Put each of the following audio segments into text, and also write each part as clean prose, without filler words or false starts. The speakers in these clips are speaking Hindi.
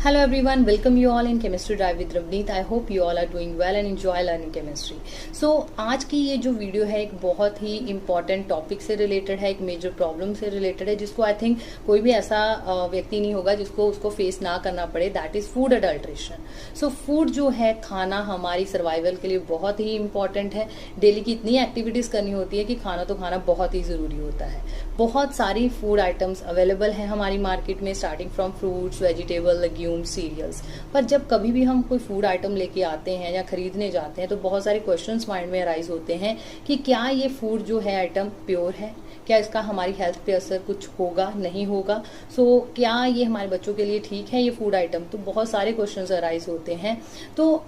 Hello everyone, welcome you all in Chemistry Drive with Ravneet. I hope you all are doing well and enjoy learning chemistry. So आज की ये जो वीडियो है एक बहुत ही इम्पॉर्टेंट टॉपिक से रिलेटेड है, एक मेजर प्रॉब्लम से रिलेटेड है जिसको आई थिंक कोई भी ऐसा व्यक्ति नहीं होगा जिसको उसको फेस ना करना पड़े, that is food adulteration. So food जो है, खाना हमारी सर्वाइवल के लिए बहुत ही इंपॉर्टेंट है. डेली की इतनी एक्टिविटीज करनी होती है कि खाना तो खाना बहुत ही जरूरी होता है. बहुत सारी फूड आइटम्स अवेलेबल हैं हमारी मार्केट में, starting from fruits, vegetable, legume, cereals. पर जब कभी भी हम कोई फूड आइटम लेके आते हैं या खरीदने जाते हैं तो बहुत सारे क्वेश्चंस माइंड में अराइज होते हैं कि क्या ये फूड जो है आइटम प्योर है, क्या इसका हमारी हेल्थ पे असर कुछ होगा, नहीं होगा. क्या ये हमारे बच्चों के लिए ठीक है ये फूड आइटम. तो बहुत सारे क्वेश्चंस अराइज होते हैं. तो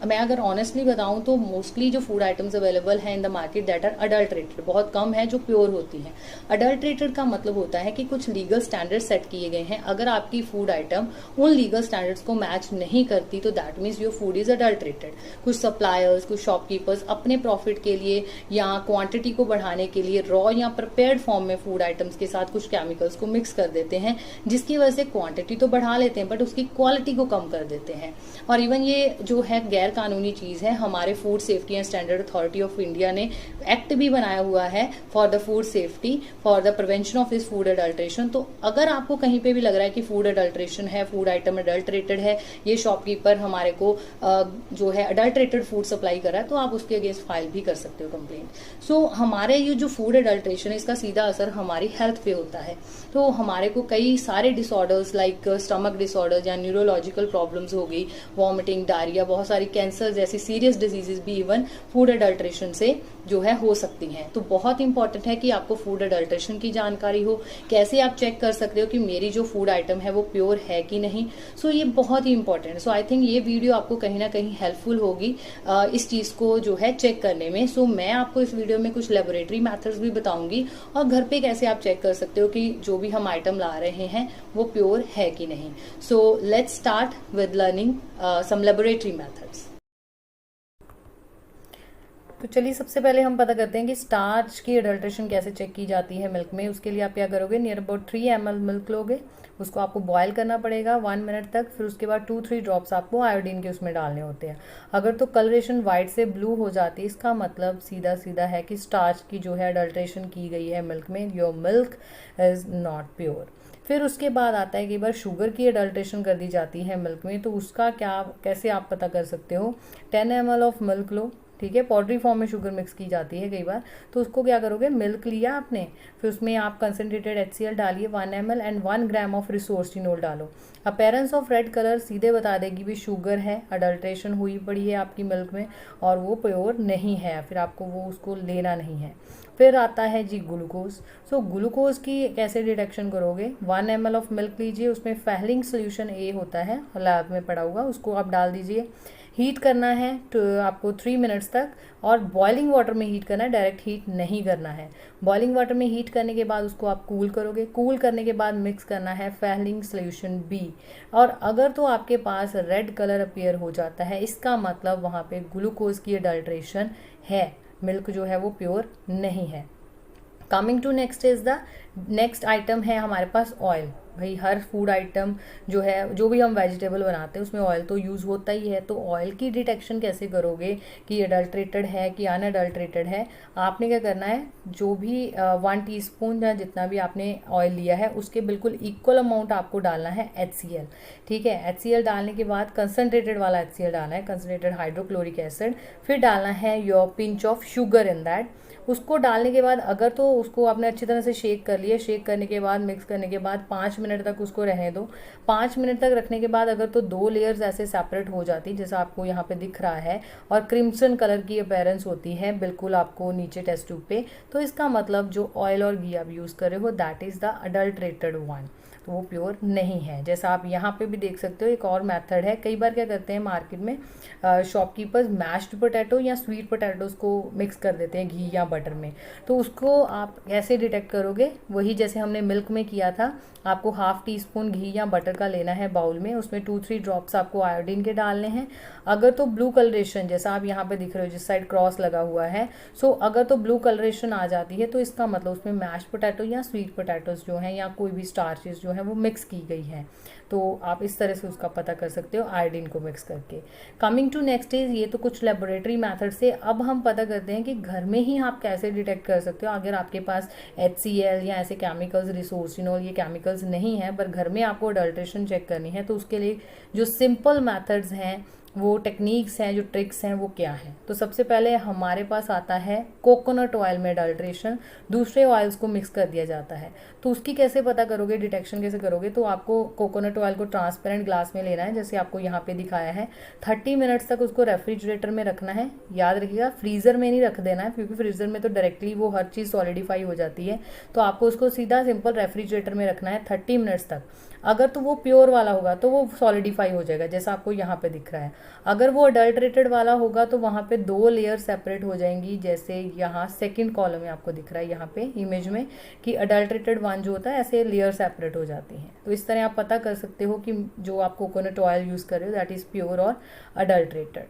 मैं अगर ऑनेस्टली बताऊं तो मोस्टली जो फूड आइटम्स अवेलेबल हैं in the market that are adulterated, बहुत कम है जो प्योर होती हैं. अडल्ट्रेटेड का मतलब होता है कि कुछ लीगल स्टैंडर्ड सेट किए गए हैं. अगर आपकी फूड आइटम उन लीगल स्टैंडर्ड्स को मैच नहीं करती तो that means your food is adulterated. कुछ सप्लायर्स, कुछ शॉपकीपर्स अपने प्रॉफिट के लिए या क्वांटिटी को बढ़ाने के लिए रॉ या प्रिपेयर्ड फॉर्म में फूड आइटम्स के साथ कुछ केमिकल्स को मिक्स कर देते हैं, जिसकी वजह से क्वांटिटी तो बढ़ा लेते हैं बट उसकी क्वालिटी को कम कर देते हैं. और इवन ये जो है गैर कानूनी चीज है. हमारे food safety and standard authority of India ने एक्ट भी बनाया हुआ है for the food safety, for the prevention of this food adulteration. तो अगर आपको कहीं पे भी लग रहा है कि फूड अडल्ट्रेशन है, फूड आइटम अडल्ट्रेटेड है, ये शॉपकीपर हमारे को जो है अडल्ट्रेटेड फूड सप्लाई कर रहा है, तो आप उसके अगेंस्ट फाइल भी कर सकते हो कंप्लेंट. हमारे ये जो फूड अडल्ट्रेशन है इसका सीधा असर हमारी हेल्थ पे होता है. तो हमारे को कई सारे डिसऑर्डर्स लाइक स्टमक डिसऑर्डर्स या न्यूरोलॉजिकल प्रॉब्लम्स हो गई, वॉमिटिंग, डायरिया, बहुत सारी कैंसर जैसी सीरियस डिजीजेस भी इवन फूड अडल्ट्रेशन से जो है हो सकती हैं. तो बहुत इंपॉर्टेंट है कि आपको फूड अडल्ट्रेशन की जानकारी हो. कैसे आप चेक कर सकते हो कि मेरी जो फूड आइटम है वो प्योर है कि नहीं. ये बहुत ही इंपॉर्टेंट है. आई थिंक ये वीडियो आपको कहीं ना कहीं हेल्पफुल होगी इस चीज को जो है चेक करने में. मैं आपको इस वीडियो में कुछ लेबोरेटरी मेथड्स भी बताऊंगी और घर पे कैसे आप चेक कर सकते हो कि जो भी हम आइटम ला रहे हैं वो प्योर है कि नहीं. Let's start with learning some laboratory methods. तो चलिए सबसे पहले हम पता करते हैं कि स्टार्च की अडल्ट्रेशन कैसे चेक की जाती है मिल्क में. उसके लिए आप क्या करोगे, नियर अबाउट 3 ml मिल्क लोगे, उसको आपको बॉयल करना पड़ेगा 1 मिनट तक. फिर उसके बाद 2-3 ड्रॉप्स आपको आयोडीन के उसमें डालने होते हैं. अगर तो कलरेशन व्हाइट से ब्लू हो जाती है, इसका मतलब सीधा सीधा है कि स्टार्च की जो है अडल्ट्रेशन की गई है मिल्क में. Your milk is not pure. फिर उसके बाद आता है कि बार शुगर की अडल्ट्रेशन कर दी जाती है मिल्क में. तो उसका कैसे आप पता कर सकते हो. 10 ml ऑफ मिल्क लो, ठीक है. पाउडरी फॉर्म में शुगर मिक्स की जाती है कई बार. तो उसको क्या करोगे, मिल्क लिया आपने, फिर उसमें आप कंसनट्रेटेड HCl डालिए 1 ml and 1 gram of resorcinol डालो. अपीयरेंस ऑफ रेड कलर सीधे बता देगी भी शुगर है, अडल्ट्रेशन हुई पड़ी है आपकी मिल्क में और वो प्योर नहीं है, फिर आपको वो उसको लेना नहीं है. फिर आता है जी ग्लूकोज. ग्लूकोज की कैसे डिटेक्शन करोगे. 1 ml ऑफ मिल्क लीजिए, उसमें फेहलिंग सोल्यूशन A होता है, लैब में पड़ा हुआ, उसको आप डाल दीजिए. हीट करना है तो आपको 3 मिनट्स तक, और बॉइलिंग वाटर में हीट करना है, डायरेक्ट हीट नहीं करना है. बॉइलिंग वाटर में हीट करने के बाद उसको आप कूल करोगे. कूल करने के बाद मिक्स करना है फेहलिंग सोल्यूशन B. और अगर तो आपके पास रेड कलर अपीयर हो जाता है, इसका मतलब वहाँ पे ग्लूकोज की अडल्ट्रेशन है, मिल्क जो है वो प्योर नहीं है. Coming to next is the next item है हमारे पास ऑयल. भाई हर फूड आइटम जो है, जो भी हम वेजिटेबल बनाते हैं उसमें ऑयल तो यूज़ होता ही है. तो ऑयल की डिटेक्शन कैसे करोगे कि अडल्ट्रेटेड है कि अनअडल्ट्रेटेड है. आपने क्या करना है, जो भी 1 टीस्पून या जितना भी आपने ऑयल लिया है उसके बिल्कुल इक्वल अमाउंट आपको डालना है HCl, ठीक है. HCl डालने के बाद कंसनट्रेटेड वाला HCl डालना है, कंसनट्रेटेड हाइड्रोक्लोरिक एसिड. फिर डालना है your pinch of sugar in that. उसको डालने के बाद अगर तो उसको आपने अच्छी तरह से शेक कर लिया, शेक करने के बाद मिक्स करने के बाद 5 मिनट तक उसको रहने दो. 5 मिनट तक रखने के बाद अगर तो 2 लेयर्स ऐसे सेपरेट हो जाती, जैसा आपको यहाँ पे दिख रहा है, और क्रिम्सन कलर की अपीयरेंस होती है बिल्कुल आपको नीचे टेस्ट ट्यूब पे, तो इसका मतलब जो ऑयल और घी आप यूज़ कर रहे हो that is the adulterated one, तो वो प्योर नहीं है. जैसा आप यहाँ पे भी देख सकते हो एक और मेथड है. कई बार क्या करते हैं मार्केट में शॉपकीपर्स मैश्ड पोटैटो या स्वीट पोटैटोज को मिक्स कर देते हैं घी या बटर में. तो उसको आप कैसे डिटेक्ट करोगे, वही जैसे हमने मिल्क में किया था. आपको 1/2 टीस्पून घी या बटर का लेना है बाउल में, उसमें 2-3 ड्रॉप्स आपको आयोडीन के डालने हैं. अगर तो ब्लू कलरेशन, जैसा आप यहाँ पे दिख रहे हो जिस साइड क्रॉस लगा हुआ है, अगर तो ब्लू कलरेशन आ जाती है तो इसका मतलब उसमें मैश पोटैटो या स्वीट पोटैटोज जो हैं या कोई भी स्टार्चेस जो हैं वो मिक्स की गई है. तो आप इस तरह से उसका पता कर सकते हो आयोडीन को मिक्स करके। कमिंग टू नेक्स्ट इज, ये तो कुछ लेबोरेटरी मैथड से। अब हम पता करते हैं कि घर में ही आप कैसे डिटेक्ट कर सकते हो। अगर आपके पास HCl या ऐसे केमिकल्स, रिसोर्सिनोल, ये केमिकल्स नहीं है, पर घर में आपको अडल्ट्रेशन चेक करनी है, तो उसके लिए जो सिंपल मैथड्स हैं, वो टेक्निक्स हैं, जो ट्रिक्स हैं, वो क्या हैं। तो सबसे पहले हमारे पास आता है कोकोनट ऑयल में अडल्ट्रेशन, दूसरे ऑयल्स को मिक्स कर दिया जाता है। तो उसकी कैसे पता करोगे, डिटेक्शन कैसे करोगे, तो आपको कोकोनट ऑयल को ट्रांसपेरेंट ग्लास में लेना है, जैसे आपको यहाँ पे दिखाया है। 30 मिनट्स तक उसको रेफ्रिजरेटर में रखना है। याद रखिएगा फ्रीज़र में नहीं रख देना है, क्योंकि फ्रीज़र में तो डायरेक्टली वो हर चीज़ सॉलिडिफाई हो जाती है। तो आपको उसको सीधा सिंपल रेफ्रिजरेटर में रखना है 30 मिनट्स तक। अगर तो वो प्योर वाला होगा तो वो सॉलिडिफाई हो जाएगा, जैसा आपको यहाँ पे दिख रहा है। अगर वो अडल्ट्रेटेड वाला होगा तो वहाँ पे 2 लेयर सेपरेट हो जाएंगी, जैसे यहाँ सेकंड कॉलम में आपको दिख रहा है यहाँ पे इमेज में, कि अडल्ट्रेटेड वन जो होता है ऐसे लेयर सेपरेट हो जाती हैं। तो इस तरह आप पता कर सकते हो कि जो आप कोकोनट ऑयल यूज़ कर रहे हो दैट इज़ प्योर और अडल्ट्रेटेड।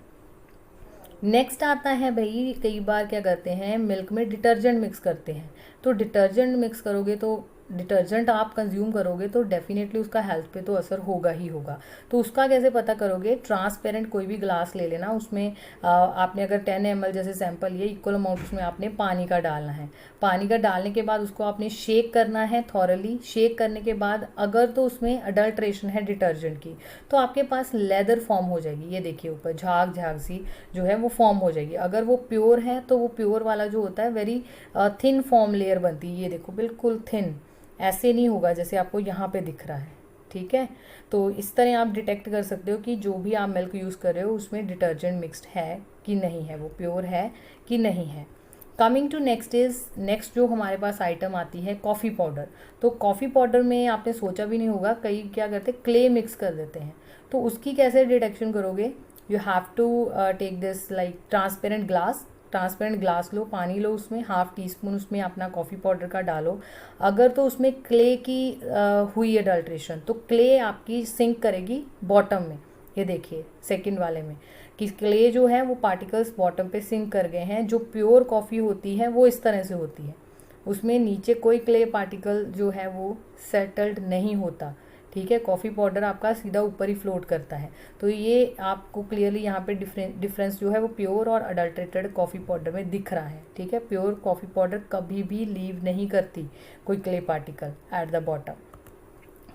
नेक्स्ट आता है भाई, कई बार क्या करते हैं, मिल्क में डिटर्जेंट मिक्स करते हैं। तो डिटर्जेंट मिक्स करोगे, तो डिटर्जेंट आप कंज्यूम करोगे तो डेफिनेटली उसका हेल्थ पे तो असर होगा ही होगा। तो उसका कैसे पता करोगे, ट्रांसपेरेंट कोई भी ग्लास ले लेना, उसमें आपने अगर 10 ml जैसे सैंपल लिए, इक्वल अमाउंट उसमें आपने पानी का डालना है। पानी का डालने के बाद उसको आपने शेक करना है थॉरली। शेक करने के बाद अगर तो उसमें अडल्ट्रेशन है डिटर्जेंट की, तो आपके पास लेदर फॉर्म हो जाएगी। ये देखिए ऊपर झाग झाग सी जो है वो फॉर्म हो जाएगी। अगर वो प्योर है तो वो प्योर वाला जो होता है वेरी थिन फॉर्म लेयर बनती है। ये देखो बिल्कुल थिन, ऐसे नहीं होगा जैसे आपको यहाँ पे दिख रहा है। ठीक है, तो इस तरह आप डिटेक्ट कर सकते हो कि जो भी आप मिल्क यूज़ कर रहे हो उसमें डिटर्जेंट मिक्स्ड है कि नहीं है, वो प्योर है कि नहीं है। कमिंग टू नेक्स्ट जो हमारे पास आइटम आती है कॉफ़ी पाउडर। तो कॉफ़ी पाउडर में आपने सोचा भी नहीं होगा, कई क्या करते हैं क्ले मिक्स कर देते हैं। तो उसकी कैसे डिटेक्शन करोगे, you have to take this like transparent glass लो, पानी लो, उसमें ½ टीस्पून उसमें अपना कॉफ़ी पाउडर का डालो। अगर तो उसमें क्ले की हुई अडल्ट्रेशन, तो क्ले आपकी सिंक करेगी बॉटम में। ये देखिए सेकंड वाले में कि क्ले जो है वो पार्टिकल्स बॉटम पे सिंक कर गए हैं। जो प्योर कॉफ़ी होती है वो इस तरह से होती है, उसमें नीचे कोई क्ले पार्टिकल जो है वो सेटल्ड नहीं होता। ठीक है, कॉफ़ी पाउडर आपका सीधा ऊपर ही फ्लोट करता है। तो ये आपको क्लियरली यहाँ पे डिफरेंस जो है वो प्योर और अडल्ट्रेटेड कॉफ़ी पाउडर में दिख रहा है। ठीक है, प्योर कॉफ़ी पाउडर कभी भी लीव नहीं करती कोई clay particle at the bottom.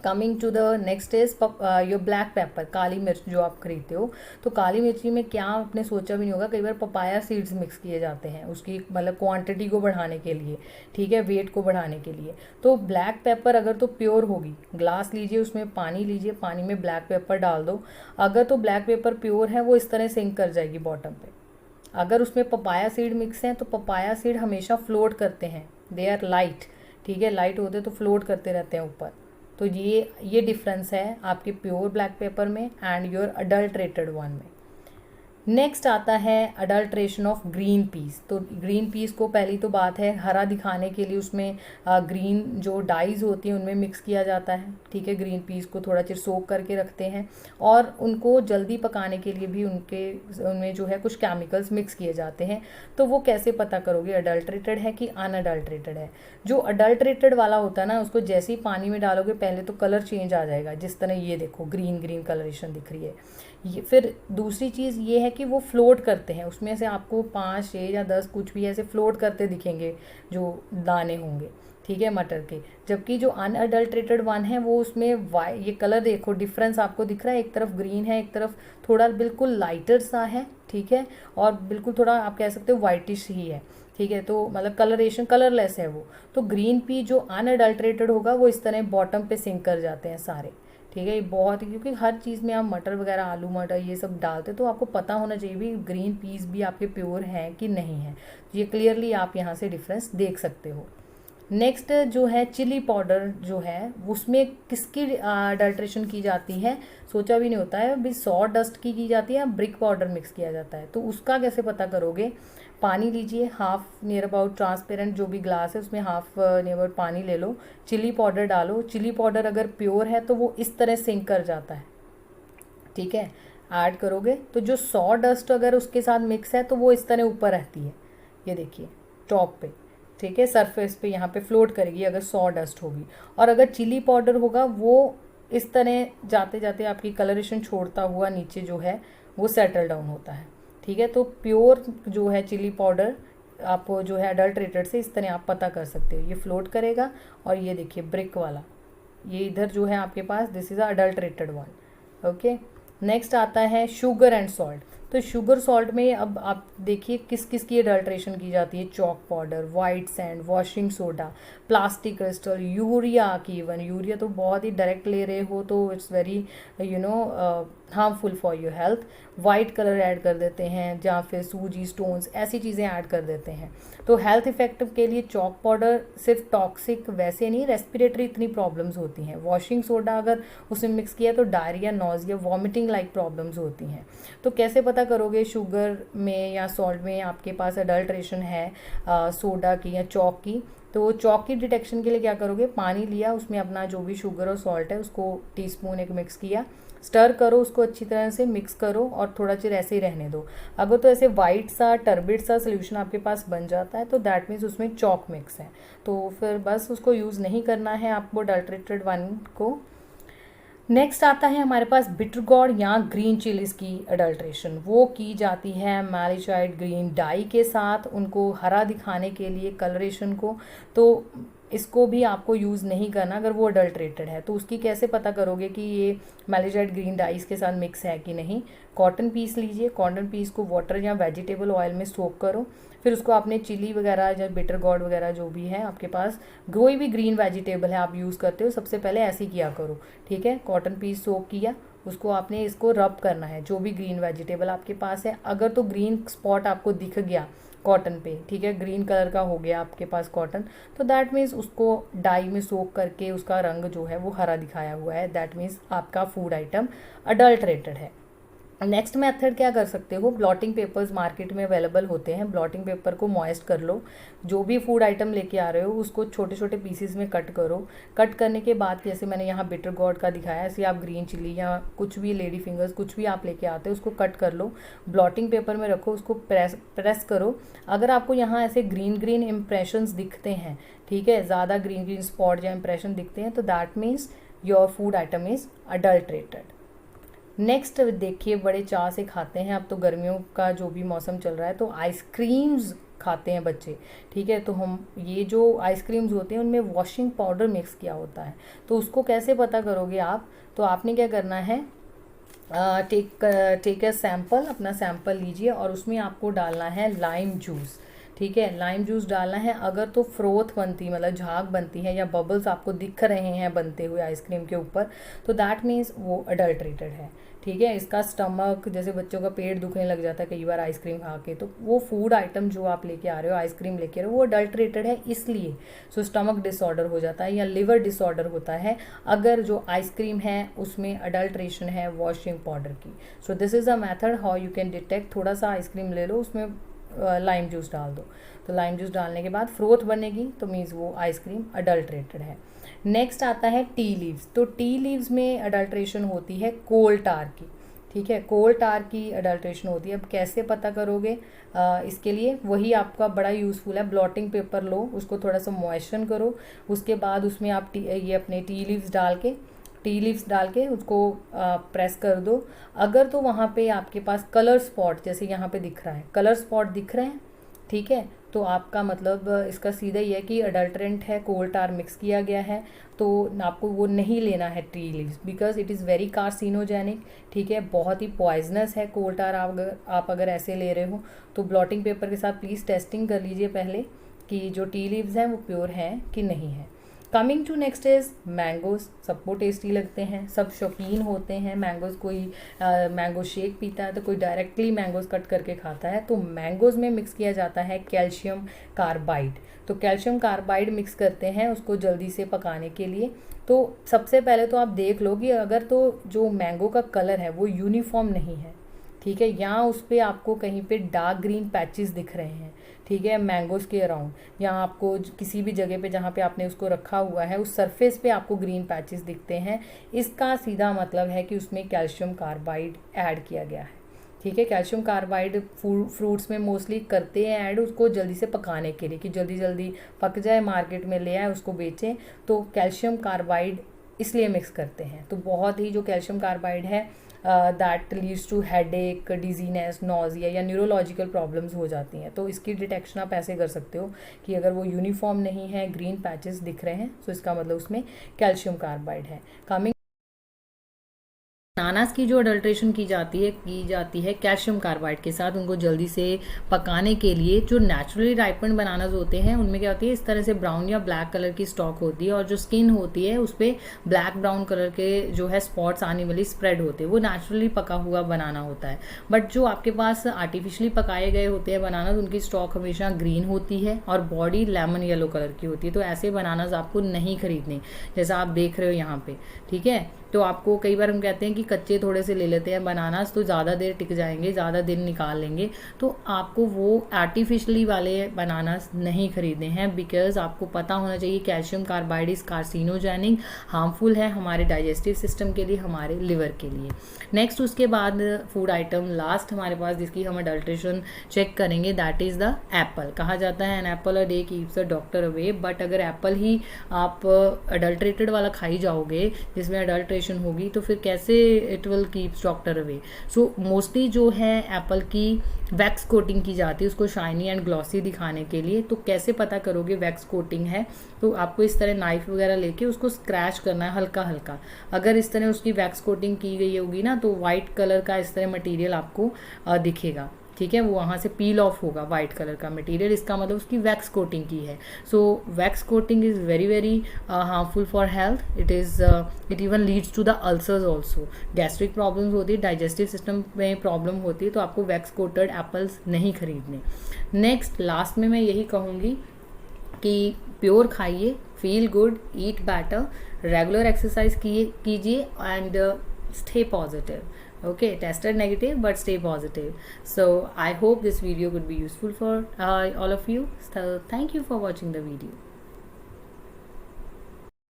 Coming to the next is your black pepper, काली मिर्च जो आप खरीदते हो। तो काली मिर्ची में क्या आपने सोचा भी नहीं होगा, कई बार पपाया सीड्स मिक्स किए जाते हैं उसकी मतलब क्वांटिटी को बढ़ाने के लिए। ठीक है, वेट को बढ़ाने के लिए। तो ब्लैक पेपर अगर तो प्योर होगी, ग्लास लीजिए, उसमें पानी लीजिए, पानी में ब्लैक पेपर डाल दो। अगर तो ब्लैक पेपर प्योर है वो इस तरह सिंक कर जाएगी बॉटम पे। अगर उसमें पपाया सीड मिक्स हैं तो पपाया सीड हमेशा फ्लोट करते हैं, दे आर लाइट। ठीक है, लाइट होते तो फ्लोट करते रहते हैं ऊपर। तो ये डिफरेंस है आपके प्योर ब्लैक पेपर में एंड योर अडल्ट्रेटेड वन में। नेक्स्ट आता है अडल्ट्रेशन ऑफ ग्रीन पीस। तो ग्रीन पीस को पहली तो बात है हरा दिखाने के लिए उसमें ग्रीन जो डाइज होती हैं उनमें मिक्स किया जाता है। ठीक है, ग्रीन पीस को थोड़ा चिर सोक करके रखते हैं और उनको जल्दी पकाने के लिए भी उनमें जो है कुछ केमिकल्स मिक्स किए जाते हैं। तो वो कैसे पता करोगे अडल्ट्रेटेड है कि अनअडल्ट्रेटेड है। जो अडल्ट्रेटेड वाला होता है ना, उसको जैसे ही पानी में डालोगे पहले तो कलर चेंज आ जाएगा, जिस तरह ये देखो ग्रीन ग्रीन कलरेशन दिख रही है। ये फिर दूसरी चीज़ ये है कि वो फ्लोट करते हैं, उसमें से आपको 5, 6 या 10 कुछ भी ऐसे फ्लोट करते दिखेंगे जो दाने होंगे। ठीक है, मटर के। जबकि जो अनअडल्ट्रेटेड वन है वो उसमें ये कलर देखो डिफरेंस आपको दिख रहा है, एक तरफ ग्रीन है, एक तरफ थोड़ा बिल्कुल लाइटर सा है। ठीक है, और बिल्कुल थोड़ा आप कह सकते हो वाइटिश ही है। ठीक है, तो मतलब कलरेशन कलरलेस है वो। तो ग्रीन पी जो अनअडल्ट्रेटेड होगा वो इस तरह बॉटम पे सिंक कर जाते हैं सारे। ठीक है, ये बहुत ही, क्योंकि हर चीज़ में आप मटर वगैरह आलू मटर ये सब डालते तो आपको पता होना चाहिए भी ग्रीन पीस भी आपके प्योर हैं कि नहीं है। ये क्लियरली आप यहाँ से डिफरेंस देख सकते हो। नेक्स्ट जो है चिली पाउडर जो है उसमें किसकी अडल्ट्रेशन की जाती है, सोचा भी नहीं होता है भी। सॉ डस्ट की जाती है, ब्रिक पाउडर मिक्स किया जाता है। तो उसका कैसे पता करोगे, पानी लीजिए, हाफ नियर अबाउट ट्रांसपेरेंट जो भी ग्लास है उसमें हाफ नियर अबाउट पानी ले लो, चिली पाउडर डालो। चिली पाउडर अगर प्योर है तो वो इस तरह सिंक कर जाता है। ठीक है, ऐड करोगे तो जो सॉ डस्ट अगर उसके साथ मिक्स है तो वो इस तरह ऊपर रहती है। ये देखिए टॉप पे। ठीक है, सरफेस पे यहाँ पे फ्लोट करेगी अगर सॉ डस्ट होगी। और अगर चिली पाउडर होगा वो इस तरह जाते जाते आपकी कलरेशन छोड़ता हुआ नीचे जो है वो सेटल डाउन होता है। ठीक है, तो प्योर जो है चिली पाउडर आप जो है अडल्ट्रेटेड से इस तरह आप पता कर सकते हो। ये फ्लोट करेगा और ये देखिए ब्रिक वाला, ये इधर जो है आपके पास this is a adulterated one. Okay, next आता है शुगर एंड सॉल्ट। तो शुगर सॉल्ट में अब आप देखिए किस किस की अडल्ट्रेशन की जाती है। Chalk powder, white sand, washing soda, plastic crystal, urea की, इवन यूरिया तो बहुत ही डायरेक्ट ले रहे हो तो it's very harmful for your health. White colour add कर देते हैं या फिर सूजी स्टोन्स, ऐसी चीज़ें ऐड कर देते हैं। तो हेल्थ इफेक्टिव के लिए चॉक पाउडर सिर्फ टॉक्सिक वैसे नहीं, रेस्पिरेटरी इतनी प्रॉब्लम्स होती हैं। वॉशिंग सोडा अगर उसमें मिक्स किया तो diarrhoea, nausea, vomiting like problems होती हैं। तो कैसे पता करोगे शुगर में या सॉल्ट में आपके पास अडल्ट्रेशन है सोडा की या चॉक की? तो चॉक की डिटेक्शन के लिए क्या करोगे, पानी लिया, उसमें अपना जो भी शुगर और सॉल्ट है उसको टीस्पून एक मिक्स किया, स्टर करो उसको अच्छी तरह से, मिक्स करो और थोड़ा चिर ऐसे ही रहने दो। अगर तो ऐसे वाइट सा टर्बिड सा सोल्यूशन आपके पास बन जाता है तो दैट मीन्स उसमें चॉक मिक्स है, तो फिर बस उसको यूज़ नहीं करना है आपको अडल्ट्रेटेड वन को। नेक्स्ट आता है हमारे पास बिटर गॉर्ड या ग्रीन चिलीज़ की अडल्ट्रेशन। वो की जाती है मैलिसाइड ग्रीन डाई के साथ, उनको हरा दिखाने के लिए कलरेशन को। तो इसको भी आपको यूज़ नहीं करना अगर वो अडल्ट्रेटेड है। तो उसकी कैसे पता करोगे कि ये मैलिसाइड ग्रीन डाइस के साथ मिक्स है कि नहीं? कॉटन पीस लीजिए, कॉटन पीस को वाटर या वेजिटेबल ऑयल में सोक करो, फिर उसको आपने चिली वगैरह या बिटर गॉर्ड वगैरह जो भी है आपके पास, कोई भी ग्रीन वेजिटेबल है आप यूज़ करते हो, सबसे पहले ऐसे ही किया करो। ठीक है, कॉटन पीस सोक किया, उसको आपने इसको रब करना है जो भी ग्रीन वेजिटेबल आपके पास है। अगर तो ग्रीन स्पॉट आपको दिख गया कॉटन पे, ठीक है, ग्रीन कलर का हो गया आपके पास कॉटन, तो दैट मीन्स उसको डाई में सोक करके उसका रंग जो है वो हरा दिखाया हुआ है, दैट मीन्स आपका फूड आइटम अडल्ट्रेटेड है। नेक्स्ट मेथड क्या कर सकते हो, ब्लॉटिंग पेपर्स मार्केट में अवेलेबल होते हैं। ब्लॉटिंग पेपर को मॉइस्ट कर लो, जो भी फूड आइटम लेके आ रहे हो उसको छोटे छोटे पीसीज में कट करो। कट करने के बाद जैसे मैंने यहाँ बिटर गॉर्ड का दिखाया, ऐसे आप ग्रीन चिली या कुछ भी लेडी फिंगर्स कुछ भी आप लेके आते हो उसको कट कर लो, ब्लॉटिंग पेपर में रखो, उसको प्रेस करो। अगर आपको यहाँ ऐसे ग्रीन ग्रीन इम्प्रेशंस दिखते हैं, ठीक है, ज़्यादा ग्रीन ग्रीन स्पॉट या इम्प्रेशन दिखते हैं, तो that means your food item is adulterated. Next देखिए, बड़े चाह से खाते हैं, अब तो गर्मियों का जो भी मौसम चल रहा है तो आइसक्रीम्स खाते हैं बच्चे। ठीक है, तो हम ये जो आइसक्रीम्स होते हैं उनमें वॉशिंग पाउडर मिक्स किया होता है, तो उसको कैसे पता करोगे आप? तो आपने क्या करना है, टेक ए सैम्पल, अपना सैम्पल लीजिए और उसमें आपको डालना है लाइम जूस। ठीक है, लाइम जूस डालना है। अगर तो फ्रोथ बनती मतलब झाग बनती है या बबल्स आपको दिख रहे हैं बनते हुए आइसक्रीम के ऊपर, तो दैट मीन्स वो अडल्ट्रेटेड है। ठीक है, इसका स्टमक, जैसे बच्चों का पेट दुखने लग जाता है कई बार आइसक्रीम खा के, तो वो फूड आइटम जो आप लेके आ रहे हो, आइसक्रीम लेके आ रहे हो, वो अडल्ट्रेटेड है इसलिए। सो स्टमक डिसऑर्डर हो जाता है या लिवर डिसऑर्डर होता है अगर जो आइसक्रीम है उसमें अडल्ट्रेशन है वॉशिंग पाउडर की। So this is a method how you can detect. थोड़ा सा आइसक्रीम ले लो, उसमें लाइम जूस डाल दो, तो लाइम जूस डालने के बाद फ्रोथ बनेगी तो मीन्स वो आइसक्रीम अडल्ट्रेटेड है। नेक्स्ट आता है टी लीव्स। तो टी लीव्स में अडल्ट्रेशन होती है कोल टार की। ठीक है, कोल टार की अडल्ट्रेशन होती है। अब कैसे पता करोगे? इसके लिए वही आपका बड़ा यूज़फुल है, ब्लॉटिंग पेपर लो, उसको थोड़ा सा मॉइस्चर करो, उसके बाद उसमें आप ये अपने टी लीव्स डाल के उसको प्रेस कर दो। अगर तो वहाँ पे आपके पास कलर स्पॉट, जैसे यहाँ पे दिख रहा है, कलर स्पॉट दिख रहे हैं, ठीक है, तो आपका मतलब इसका सीधा ही है कि अडल्ट्रेंट है, कोल टार मिक्स किया गया है, तो आपको वो नहीं लेना है tea leaves, because it is very carcinogenic. ठीक है, बहुत ही पॉइजनस है कोल टार। आप अगर ऐसे ले रहे हो तो ब्लॉटिंग पेपर के साथ प्लीज़ टेस्टिंग कर लीजिए पहले कि जो टी लीव्स हैं वो प्योर हैं कि नहीं है। Coming to next is mangoes. सबको टेस्टी लगते हैं, सब शौकीन होते हैं मैंगोज। कोई मैंगो शेक पीता है तो कोई डायरेक्टली मैंगोज कट करके खाता है। तो मैंगोज में मिक्स किया जाता है कैल्शियम कार्बाइड। तो कैल्शियम कार्बाइड मिक्स करते हैं उसको जल्दी से पकाने के लिए। तो सबसे पहले तो आप देख लो कि अगर तो जो मैंगो का कलर है वो यूनिफॉर्म नहीं है, ठीक है, यहाँ उस पर आपको कहीं पे डार्क ग्रीन पैचेस दिख रहे हैं, ठीक है, मैंगोज के अराउंड, यहाँ आपको किसी भी जगह पे जहाँ पे आपने उसको रखा हुआ है उस सरफेस पे आपको ग्रीन पैचेस दिखते हैं, इसका सीधा मतलब है कि उसमें कैल्शियम कार्बाइड ऐड किया गया है। ठीक है, कैल्शियम कार्बाइड फ्रूट्स में मोस्टली करते हैं ऐड उसको जल्दी से पकाने के लिए कि जल्दी जल्दी पक जाए, मार्केट में ले आए उसको बेचें। तो कैल्शियम कार्बाइड इसलिए मिक्स करते हैं। तो बहुत ही जो कैल्शियम कार्बाइड है that leads to headache, dizziness, nausea या न्यूरोलॉजिकल प्रॉब्लम्स हो जाती हैं। तो इसकी डिटेक्शन आप ऐसे कर सकते हो कि अगर वो यूनिफॉर्म नहीं है, ग्रीन पैचेस दिख रहे हैं, तो इसका मतलब उसमें कैल्शियम कार्बाइड है। कमिंग बनानास की जो अडल्ट्रेशन की जाती है कैल्शियम कार्बाइड के साथ, उनको जल्दी से पकाने के लिए। जो नेचुरली राइपेंड बनानास होते हैं उनमें क्या होती है, इस तरह से ब्राउन या ब्लैक कलर की स्टॉक होती है और जो स्किन होती है उस पर ब्लैक ब्राउन कलर के जो है स्पॉट्स आने वाली स्प्रेड होते हैं, वो नेचुरली पका हुआ बनाना होता है। बट जो आपके पास आर्टिफिशियली पकाए गए होते हैं बनानास, उनकी स्टॉक हमेशा ग्रीन होती है और बॉडी लेमन येलो कलर की होती है। तो ऐसे बनानास आपको नहीं खरीदने, जैसा आप देख रहे हो यहाँ पे, ठीक है। तो आपको कई बार हम कहते हैं कि कच्चे थोड़े से ले लेते हैं बनानास, तो ज़्यादा देर टिक जाएंगे, ज़्यादा दिन निकाल लेंगे। तो आपको वो आर्टिफिशियली वाले बनानास नहीं खरीदने हैं, बिकॉज आपको पता होना चाहिए calcium carbide is carcinogenic, harmful है हमारे डाइजेस्टिव सिस्टम के लिए, हमारे लिवर के लिए। नेक्स्ट उसके बाद फूड आइटम लास्ट हमारे पास जिसकी हम अडल्ट्रेशन चेक करेंगे, दैट इज़ द एप्पल। कहा जाता है an apple a day keeps the doctor away, but अगर एप्पल ही आप अडल्ट्रेटेड वाला खाई जाओगे जिसमें अडल्ट्रेशन होगी, तो फिर कैसे it will keeps doctor away. So mostly जो है एप्पल की वैक्स कोटिंग की जाती है उसको शाइनी एंड ग्लॉसी दिखाने के लिए। तो कैसे पता करोगे वैक्स कोटिंग है, तो आपको इस तरह नाइफ वगैरह लेके उसको स्क्रैच करना है हल्का हल्का। अगर इस तरह उसकी वैक्स कोटिंग की गई होगी ना, तो वाइट कलर का इस तरह मटेरियल आपको दिखेगा, ठीक है। वो वहाँ से पील ऑफ होगा वाइट कलर का मटेरियल, इसका मतलब उसकी वैक्स कोटिंग की है। So wax coating is very very harmful for health. It even leads to the ulcers also. Gastric problems होती है, डाइजेस्टिव सिस्टम में प्रॉब्लम होती है, तो आपको वैक्स कोटेड एप्पल्स नहीं खरीदने। नेक्स्ट लास्ट में मैं यही कहूँगी कि प्योर खाइए, फील गुड, ईट बेटर, रेगुलर एक्सरसाइज कीजिए and stay positive. Okay, tested negative but stay positive. So I hope this video could be useful for all of you. So thank you for watching the video.